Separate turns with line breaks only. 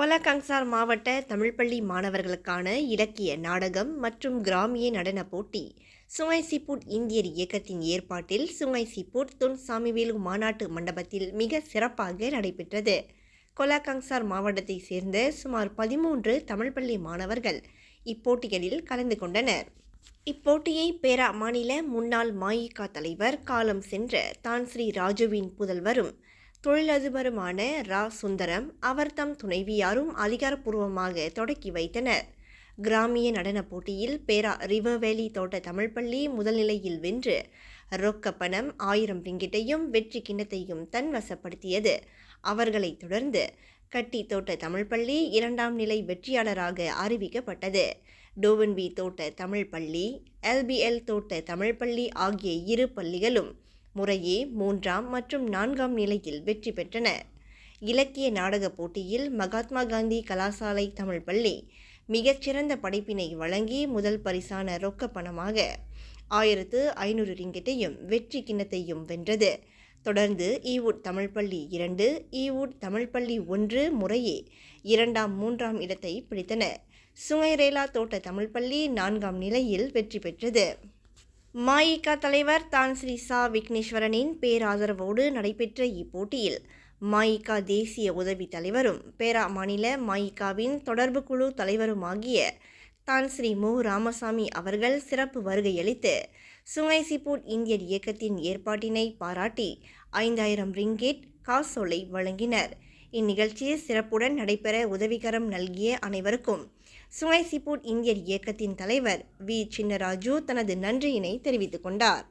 கொலகங்சார் மாவட்ட தமிழ்ப்பள்ளி மாணவர்களுக்கான இலக்கிய நாடகம் மற்றும் கிராமிய நடன போட்டி சுங்கைசிப்பூட் இந்தியர் இயக்கத்தின் ஏற்பாட்டில் சுங்கைசிப்பூட் துன் சாமிவேலு மாநாட்டு மண்டபத்தில் மிக சிறப்பாக நடைபெற்றது. கொலகங்சார் மாவட்டத்தை சேர்ந்த சுமார் 13 தமிழ்ப்பள்ளி மாணவர்கள் இப்போட்டிகளில் கலந்து கொண்டனர். இப்போட்டியை பேரா மாநில முன்னாள் மஇகா தலைவர் காலம் சென்ற தான்ஸ்ரீ ராஜுவின் புதல்வரும் தொழிலதிபருமான ரா சுந்தரம் அவர்தம் துணைவியாரும் அதிகாரப்பூர்வமாக தொடக்கி வைத்தனர். கிராமிய நடன போட்டியில் பேரா ரிவர்வேலி தோட்ட தமிழ்ப்பள்ளி முதல்நிலையில் வென்று ரொக்க பணம் 1000 ரிங்கிட்டையும் வெற்றி கிண்ணத்தையும் தன்வசப்படுத்தியது. அவர்களைத் தொடர்ந்து கட்டி தோட்ட தமிழ்ப்பள்ளி 2ஆம் நிலை வெற்றியாளராக அறிவிக்கப்பட்டது. டோவன்வி தோட்ட தமிழ்ப்பள்ளி, எல்பிஎல் தோட்ட தமிழ்ப்பள்ளி ஆகிய இரு பள்ளிகளும் முறையே 3ஆம் மற்றும் 4ஆம் நிலையில் வெற்றி பெற்றன. இலக்கிய நாடக போட்டியில் மகாத்மா காந்தி கலாசாலை தமிழ்ப்பள்ளி மிகச்சிறந்த படைப்பினை வழங்கி முதல் பரிசான ரொக்க பணமாக 1500 ரிங்கிட்டையும் வெற்றி கிண்ணத்தையும் வென்றது. தொடர்ந்து ஈவுட் தமிழ்ப்பள்ளி 2, ஈவுட் தமிழ்ப்பள்ளி 1 முறையே 2ஆம் 3ஆம் இடத்தை பிடித்தன. சுங்கைரேலா தோட்ட தமிழ்ப்பள்ளி 4ஆம் நிலையில் வெற்றி பெற்றது. மஇகா தலைவர் தான்ஸ்ரீ சா விக்னேஸ்வரனின் பேராதரவோடு நடைபெற்ற இப்போட்டியில் மஇகா தேசிய உதவி தலைவரும் பேரா மாநில மஇகாவின் தொடர்பு குழு தலைவருமாகிய தான்ஸ்ரீ மு ராமசாமி அவர்கள் சிறப்பு வருகையளித்து சுங்கைசிப்பூட் இந்தியர் இயக்கத்தின் ஏற்பாட்டினை பாராட்டி 5000 ரிங்கிட் காசோலை வழங்கினர். இந்நிகழ்ச்சி சிறப்புடன் நடைபெற உதவிகரம் நல்கிய அனைவருக்கும் சுங்கைசிப்பூட் இந்தியர் இயக்கத்தின் தலைவர் வி சின்னராஜு தனது நன்றியினை தெரிவித்துக் கொண்டார்.